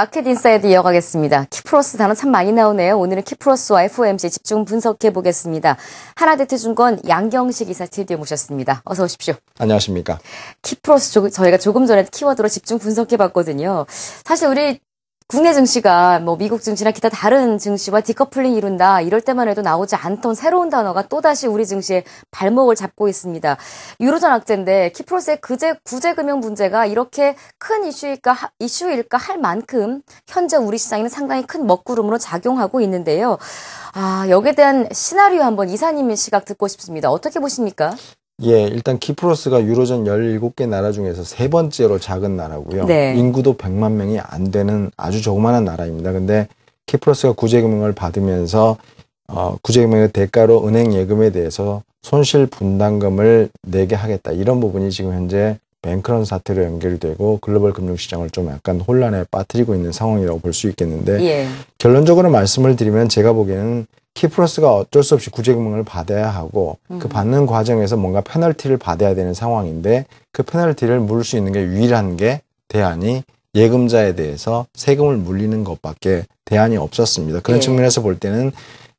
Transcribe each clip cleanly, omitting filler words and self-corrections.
마켓 인사이드 이어가겠습니다. 키프로스 단어 참 많이 나오네요. 오늘은 키프로스와 FOMC 집중 분석해 보겠습니다. 하나대투증권 양경식 이사 스튜디오 모셨습니다. 어서 오십시오. 안녕하십니까. 키프로스 저희가 조금 전에 키워드로 집중 분석해 봤거든요. 사실 우리 국내 증시가 뭐 미국 증시나 기타 다른 증시와 디커플링 이룬다. 이럴 때만 해도 나오지 않던 새로운 단어가 또다시 우리 증시의 발목을 잡고 있습니다. 유로존 악재인데 키프로스의 구제금융 문제가 이렇게 큰 이슈일까 할 만큼 현재 우리 시장에는 상당히 큰 먹구름으로 작용하고 있는데요. 여기에 대한 시나리오 한번 이사님의 시각 듣고 싶습니다. 어떻게 보십니까? 예, 일단 키프로스가 유로존 17개 나라 중에서 세 번째로 작은 나라고요. 네. 인구도 100만 명이 안 되는 아주 조그마한 나라입니다. 근데 키프로스가 구제금융을 받으면서 구제금융의 대가로 은행 예금에 대해서 손실 분담금을 내게 하겠다. 이런 부분이 지금 현재 뱅크런 사태로 연결이 되고 글로벌 금융시장을 좀 약간 혼란에 빠뜨리고 있는 상황이라고 볼 수 있겠는데 예. 결론적으로 말씀을 드리면 제가 보기에는 키프로스가 어쩔 수 없이 구제금융을 받아야 하고 그 받는 과정에서 뭔가 페널티를 받아야 되는 상황인데 그 페널티를 물을 수 있는 게 유일한 게 대안이 예금자에 대해서 세금을 물리는 것밖에 대안이 없었습니다. 그런 측면에서 볼 때는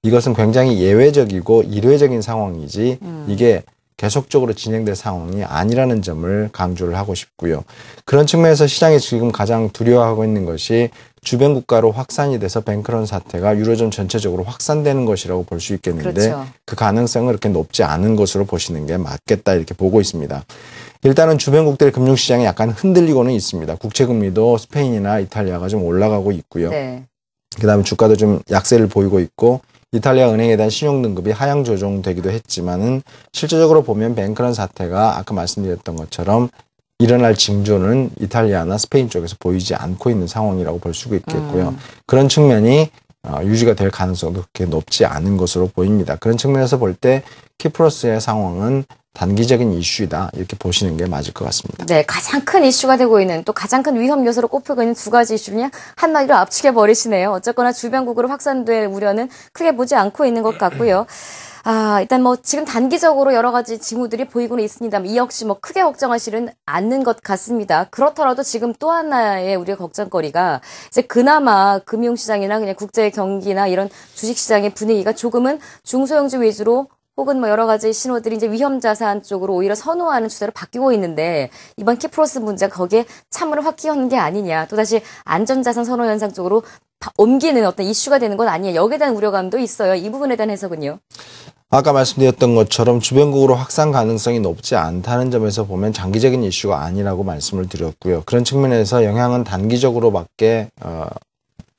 이것은 굉장히 예외적이고 일회적인 상황이지 이게 계속적으로 진행될 상황이 아니라는 점을 강조를 하고 싶고요. 그런 측면에서 시장이 지금 가장 두려워하고 있는 것이 주변 국가로 확산이 돼서 뱅크런 사태가 유로존 전체적으로 확산되는 것이라고 볼 수 있겠는데 그렇죠. 그 가능성은 그렇게 높지 않은 것으로 보시는 게 맞겠다 이렇게 보고 있습니다. 일단은 주변국들의 금융시장이 약간 흔들리고는 있습니다. 국채금리도 스페인이나 이탈리아가 좀 올라가고 있고요. 네. 그다음에 주가도 좀 약세를 보이고 있고 이탈리아 은행에 대한 신용등급이 하향 조정되기도 했지만은 실질적으로 보면 뱅크런 사태가 아까 말씀드렸던 것처럼 일어날 징조는 이탈리아나 스페인 쪽에서 보이지 않고 있는 상황이라고 볼 수가 있겠고요. 그런 측면이 유지가 될 가능성도 그렇게 높지 않은 것으로 보입니다. 그런 측면에서 볼 때 키프로스의 상황은 단기적인 이슈다 이렇게 보시는 게 맞을 것 같습니다. 네, 가장 큰 이슈가 되고 있는 또 가장 큰 위험 요소로 꼽히고 있는 두 가지 이슈를 그냥 한마디로 압축해 버리시네요. 어쨌거나 주변국으로 확산될 우려는 크게 보지 않고 있는 것 같고요. 일단 뭐 지금 단기적으로 여러 가지 징후들이 보이고는 있습니다만 이 역시 뭐 크게 걱정하시는 않는 것 같습니다. 그렇더라도 지금 또 하나의 우리의 걱정거리가 이제 그나마 금융시장이나 그냥 국제 경기나 이런 주식시장의 분위기가 조금은 중소형주 위주로 혹은 뭐 여러 가지 신호들이 이제 위험 자산 쪽으로 오히려 선호하는 추세로 바뀌고 있는데 이번 키프로스 문제가 거기에 참으로 확 끼얹는 게 아니냐. 또다시 안전자산 선호 현상 쪽으로 옮기는 어떤 이슈가 되는 건 아니냐. 여기에 대한 우려감도 있어요. 이 부분에 대한 해석은요? 아까 말씀드렸던 것처럼 주변국으로 확산 가능성이 높지 않다는 점에서 보면 장기적인 이슈가 아니라고 말씀을 드렸고요. 그런 측면에서 영향은 단기적으로밖에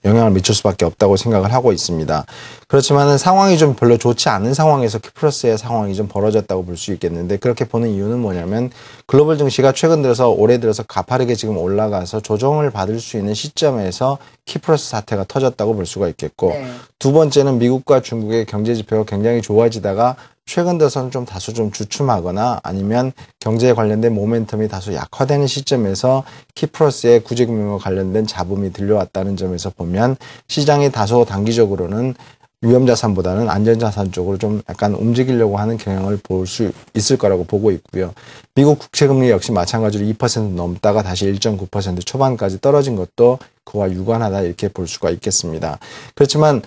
영향을 미칠 수밖에 없다고 생각을 하고 있습니다. 그렇지만은 상황이 좀 별로 좋지 않은 상황에서 키프로스의 상황이 좀 벌어졌다고 볼 수 있겠는데 그렇게 보는 이유는 뭐냐면 글로벌 증시가 최근 들어서 올해 들어서 가파르게 지금 올라가서 조정을 받을 수 있는 시점에서 키프로스 사태가 터졌다고 볼 수가 있겠고 두 번째는 미국과 중국의 경제 지표가 굉장히 좋아지다가 최근 들어서는 좀 다소 좀 주춤하거나 아니면 경제에 관련된 모멘텀이 다소 약화되는 시점에서 키프로스의 구제금융과 관련된 잡음이 들려왔다는 점에서 보면 시장이 다소 단기적으로는 위험자산보다는 안전자산 쪽으로 좀 약간 움직이려고 하는 경향을 볼 수 있을 거라고 보고 있고요. 미국 국채금리 역시 마찬가지로 2% 넘다가 다시 1.9% 초반까지 떨어진 것도 그와 유관하다 이렇게 볼 수가 있겠습니다. 그렇지만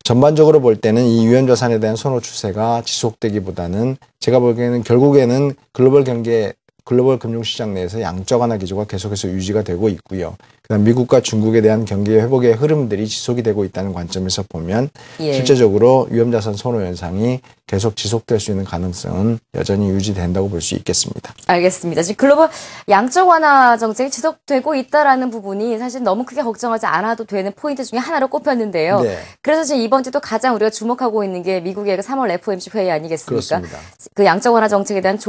전반적으로 볼 때는 이 위험자산에 대한 선호 추세가 지속되기보다는 제가 보기에는 결국에는 글로벌 금융시장 내에서 양적 완화 기조가 계속해서 유지가 되고 있고요. 그다음 미국과 중국에 대한 경기 회복의 흐름들이 지속이 되고 있다는 관점에서 보면 실제적으로 위험자산 선호 현상이 계속 지속될 수 있는 가능성은 여전히 유지된다고 볼 수 있겠습니다. 알겠습니다. 지금 글로벌 양적 완화 정책이 지속되고 있다라는 부분이 사실 너무 크게 걱정하지 않아도 되는 포인트 중에 하나로 꼽혔는데요. 그래서 지금 이번 주 또 가장 우리가 주목하고 있는 게 미국의 3월 FOMC 회의 아니겠습니까? 그렇습니다. 그 양적 완화 정책에 대한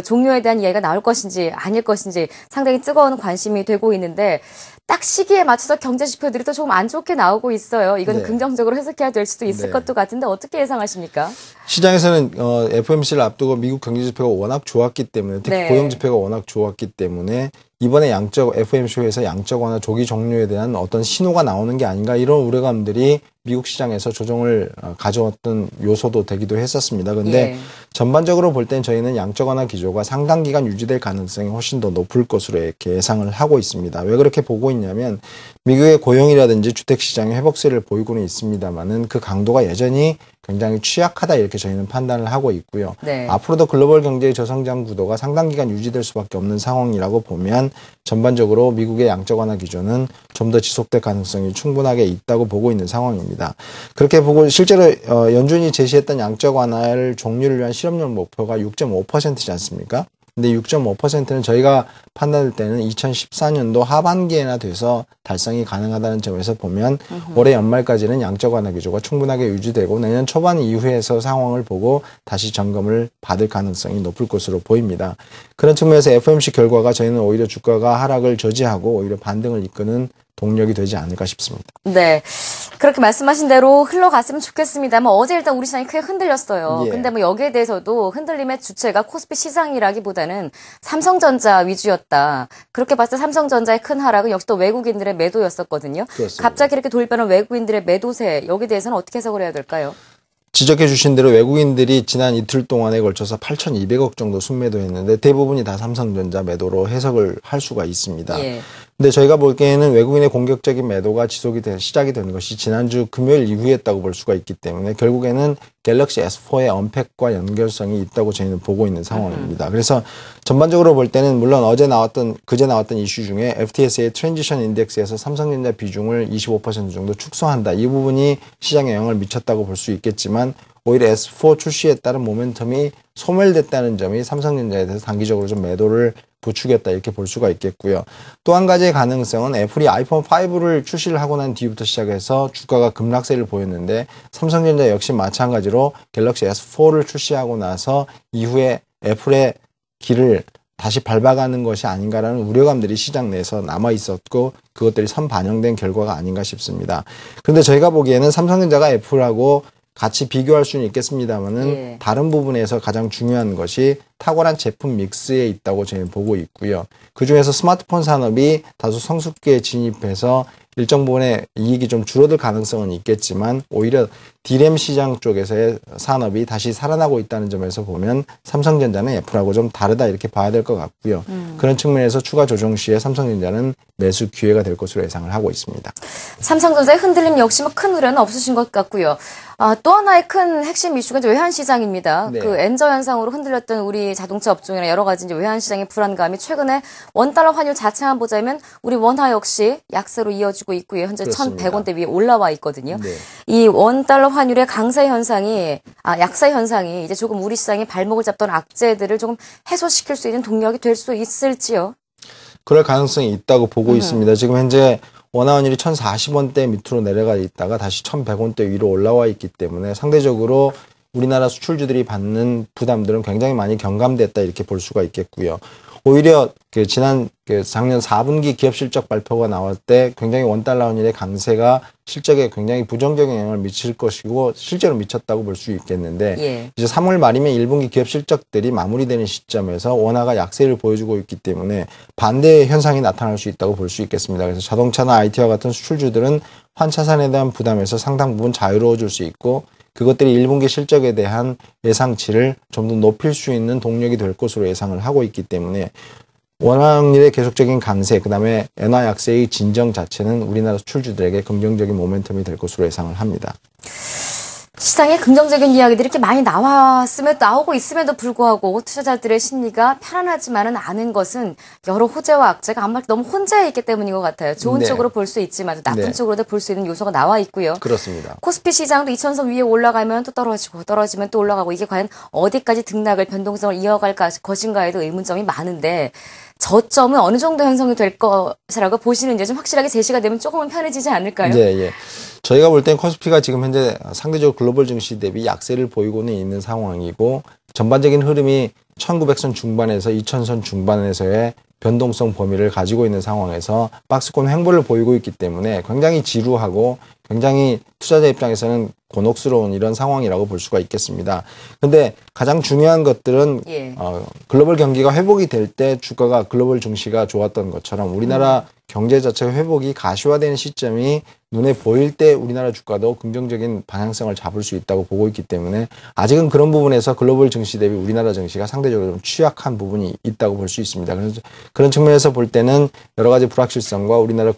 종료에 대한 이야기가 나올 것인지 아닐 것인지 상당히 뜨거운 관심이 되고 있는데 딱 시기에 맞춰서 경제 지표들이 또 조금 안 좋게 나오고 있어요. 이건 긍정적으로 해석해야 될 수도 있을 것도 같은데 어떻게 예상하십니까? 시장에서는 FOMC를 앞두고 미국 경제 지표가 워낙 좋았기 때문에 특히 네. 고용 지표가 워낙 좋았기 때문에 이번에 FOMC에서 양적 완화 조기 종료에 대한 어떤 신호가 나오는 게 아닌가 이런 우려감들이 미국 시장에서 조정을 가져왔던 요소도 되기도 했었습니다. 근데 예. 전반적으로 볼 땐 저희는 양적 완화 기조가 상당 기간 유지될 가능성이 훨씬 더 높을 것으로 이렇게 예상을 하고 있습니다. 왜 그렇게 보고 있냐면 미국의 고용이라든지 주택 시장의 회복세를 보이고는 있습니다만은 그 강도가 여전히 굉장히 취약하다 이렇게 저희는 판단을 하고 있고요. 네. 앞으로도 글로벌 경제의 저성장 구도가 상당 기간 유지될 수밖에 없는 상황이라고 보면 전반적으로 미국의 양적 완화 기조는 좀 더 지속될 가능성이 충분하게 있다고 보고 있는 상황입니다. 그렇게 보고 실제로 연준이 제시했던 양적 완화를 종료를 위한 실업률 목표가 6.5%지 않습니까? 근데 6.5%는 저희가 판단할 때는 2014년도 하반기에나 돼서 달성이 가능하다는 점에서 보면 올해 연말까지는 양적 완화 기조가 충분하게 유지되고 내년 초반 이후에서 상황을 보고 다시 점검을 받을 가능성이 높을 것으로 보입니다. 그런 측면에서 FOMC 결과가 저희는 오히려 주가가 하락을 저지하고 오히려 반등을 이끄는 동력이 되지 않을까 싶습니다. 네. 그렇게 말씀하신 대로 흘러갔으면 좋겠습니다만 어제 일단 우리 시장이 크게 흔들렸어요. 예. 근데 뭐 여기에 대해서도 흔들림의 주체가 코스피 시장이라기보다는 삼성전자 위주였다. 그렇게 봤을 때 삼성전자의 큰 하락은 역시 또 외국인들의 매도였었거든요. 그렇습니다. 갑자기 이렇게 돌변한 외국인들의 매도세 여기에 대해서는 어떻게 해석을 해야 될까요? 지적해 주신 대로 외국인들이 지난 이틀 동안에 걸쳐서 8,200억 정도 순매도했는데 대부분이 다 삼성전자 매도로 해석을 할 수가 있습니다. 예. 근데 저희가 보기에는 외국인의 공격적인 매도가 시작이 되는 것이 지난주 금요일 이후였다고 볼 수가 있기 때문에 결국에는 갤럭시 S4의 언팩과 연결성이 있다고 저희는 보고 있는 상황입니다. 그래서 전반적으로 볼 때는 물론 그제 나왔던 이슈 중에 FTS의 트랜지션 인덱스에서 삼성전자 비중을 25% 정도 축소한다. 이 부분이 시장에 영향을 미쳤다고 볼 수 있겠지만 오히려 S4 출시에 따른 모멘텀이 소멸됐다는 점이 삼성전자에 대해서 단기적으로 좀 매도를 부추겼다 이렇게 볼 수가 있겠고요. 또 한 가지의 가능성은 애플이 아이폰 5를 출시를 하고 난 뒤부터 시작해서 주가가 급락세를 보였는데 삼성전자 역시 마찬가지로 갤럭시 S4를 출시하고 나서 이후에 애플의 길을 다시 밟아가는 것이 아닌가라는 우려감들이 시장 내에서 남아 있었고 그것들이 선반영된 결과가 아닌가 싶습니다. 그런데 저희가 보기에는 삼성전자가 애플하고 같이 비교할 수는 있겠습니다만은 예. 다른 부분에서 가장 중요한 것이 탁월한 제품 믹스에 있다고 저희는 보고 있고요. 그중에서 스마트폰 산업이 다소 성숙기에 진입해서 일정 부분의 이익이 좀 줄어들 가능성은 있겠지만 오히려 D램 시장 쪽에서의 산업이 다시 살아나고 있다는 점에서 보면 삼성전자는 애플하고 좀 다르다 이렇게 봐야 될 것 같고요. 그런 측면에서 추가 조정 시에 삼성전자는 매수 기회가 될 것으로 예상을 하고 있습니다. 삼성전자의 흔들림 역시 뭐 큰 우려는 없으신 것 같고요. 또 하나의 큰 핵심 이슈가 이제 외환 시장입니다. 네. 그 엔저 현상으로 흔들렸던 우리 자동차 업종이나 여러 가지 이제 외환 시장의 불안감이 최근에 원달러 환율 자체만 보자면 우리 원화 역시 약세로 이어지고 있고요. 현재 그렇습니다. 1,100원대 위에 올라와 있거든요. 네. 이 원달러 환율의 약세 현상이 이제 조금 우리 시장에 발목을 잡던 악재들을 조금 해소시킬 수 있는 동력이 될 수 있을지요? 그럴 가능성이 있다고 보고 있습니다. 지금 현재 원화 환율이 1,040원대 밑으로 내려가 있다가 다시 1,100원대 위로 올라와 있기 때문에 상대적으로 우리나라 수출주들이 받는 부담들은 굉장히 많이 경감됐다 이렇게 볼 수가 있겠고요. 오히려 작년 4분기 기업 실적 발표가 나올 때 굉장히 원달러 환율의 강세가 실적에 굉장히 부정적인 영향을 미칠 것이고 실제로 미쳤다고 볼 수 있겠는데 예. 이제 3월 말이면 1분기 기업 실적들이 마무리되는 시점에서 원화가 약세를 보여주고 있기 때문에 반대의 현상이 나타날 수 있다고 볼 수 있겠습니다. 그래서 자동차나 IT와 같은 수출주들은 환차산에 대한 부담에서 상당 부분 자유로워질 수 있고 그것들이 1분기 실적에 대한 예상치를 좀 더 높일 수 있는 동력이 될 것으로 예상을 하고 있기 때문에 원화율의 계속적인 강세, 그다음에 엔화 약세의 진정 자체는 우리나라 수출주들에게 긍정적인 모멘텀이 될 것으로 예상을 합니다. 시장에 긍정적인 이야기들이 이렇게 많이 나오고 있음에도 불구하고 투자자들의 심리가 편안하지만은 않은 것은 여러 호재와 악재가 아마 너무 혼재해 있기 때문인 것 같아요. 좋은 네. 쪽으로 볼 수 있지만 나쁜 네. 쪽으로도 볼 수 있는 요소가 나와 있고요. 그렇습니다. 코스피 시장도 2000선 위에 올라가면 또 떨어지고 떨어지면 또 올라가고 이게 과연 어디까지 등락을 변동성을 이어갈 것인가에도 의문점이 많은데 저점은 어느 정도 형성이 될 것이라고 보시는지 좀 확실하게 제시가 되면 조금은 편해지지 않을까요? 네, 예. 저희가 볼 땐 코스피가 지금 현재 상대적으로 글로벌 증시 대비 약세를 보이고는 있는 상황이고 전반적인 흐름이 1900선 중반에서 2000선 중반에서의 변동성 범위를 가지고 있는 상황에서 박스권 횡보를 보이고 있기 때문에 굉장히 지루하고 굉장히 투자자 입장에서는 곤혹스러운 이런 상황이라고 볼 수가 있겠습니다. 근데 가장 중요한 것들은 예. 글로벌 경기가 회복이 될 때 주가가 글로벌 증시가 좋았던 것처럼 우리나라 경제 자체 회복이 가시화되는 시점이 눈에 보일 때 우리나라 주가도 긍정적인 방향성을 잡을 수 있다고 보고 있기 때문에 아직은 그런 부분에서 글로벌 증시 대비 우리나라 증시가 상대적으로 좀 취약한 부분이 있다고 볼 수 있습니다. 그래서 그런 측면에서 볼 때는 여러 가지 불확실성과 우리나라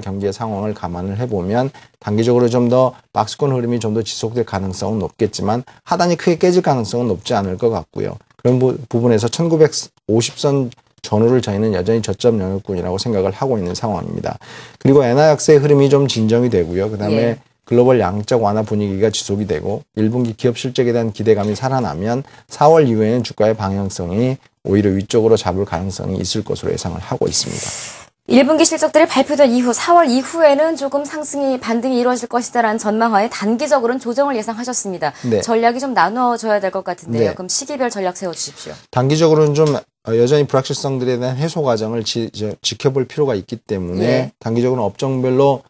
경기의 상황을 감안을 해보면 단기적으로 좀 더 박스권 흐름이 좀 더 지속될 가능성은 높겠지만 하단이 크게 깨질 가능성은 높지 않을 것 같고요. 그런 부분에서 1950선 전후를 저희는 여전히 저점 영역군이라고 생각을 하고 있는 상황입니다. 그리고 엔화 약세의 흐름이 좀 진정이 되고요. 그다음에 예. 글로벌 양적 완화 분위기가 지속이 되고 1분기 기업 실적에 대한 기대감이 살아나면 4월 이후에는 주가의 방향성이 오히려 위쪽으로 잡을 가능성이 있을 것으로 예상을 하고 있습니다. 1분기 실적들이 발표된 이후 4월 이후에는 조금 반등이 이루어질 것이다라는 전망하에 단기적으로는 조정을 예상하셨습니다. 네. 전략이 좀 나눠져야 될 것 같은데요. 네. 그럼 시기별 전략 세워주십시오. 단기적으로는 좀 여전히 불확실성들에 대한 해소 과정을 지켜볼 필요가 있기 때문에 예. 단기적으로는 업종별로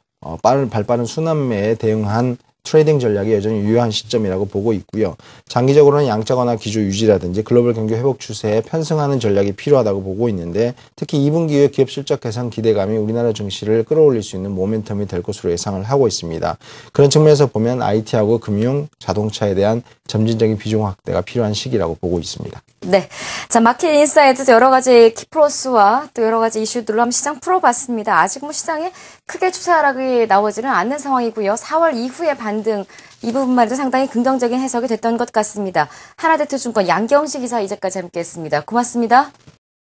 발빠른 순환매에 대응한 트레이딩 전략이 여전히 유효한 시점이라고 보고 있고요. 장기적으로는 양적 완화 기조 유지라든지 글로벌 경기 회복 추세에 편승하는 전략이 필요하다고 보고 있는데 특히 2분기 이후에 기업 실적 개선 기대감이 우리나라 증시를 끌어올릴 수 있는 모멘텀이 될 것으로 예상을 하고 있습니다. 그런 측면에서 보면 IT하고 금융, 자동차에 대한 점진적인 비중 확대가 필요한 시기라고 보고 있습니다. 네. 자, 마켓 인사이트 여러 가지 키플러스와 또 여러 가지 이슈들로 한번 시장 풀어봤습니다. 아직 뭐 시장에 크게 추세 하락이 나오지는 않는 상황이고요. 4월 이후의 반등 이 부분만 해도 상당히 긍정적인 해석이 됐던 것 같습니다. 하나대투증권 양경식 이사 이제까지 함께했습니다. 고맙습니다.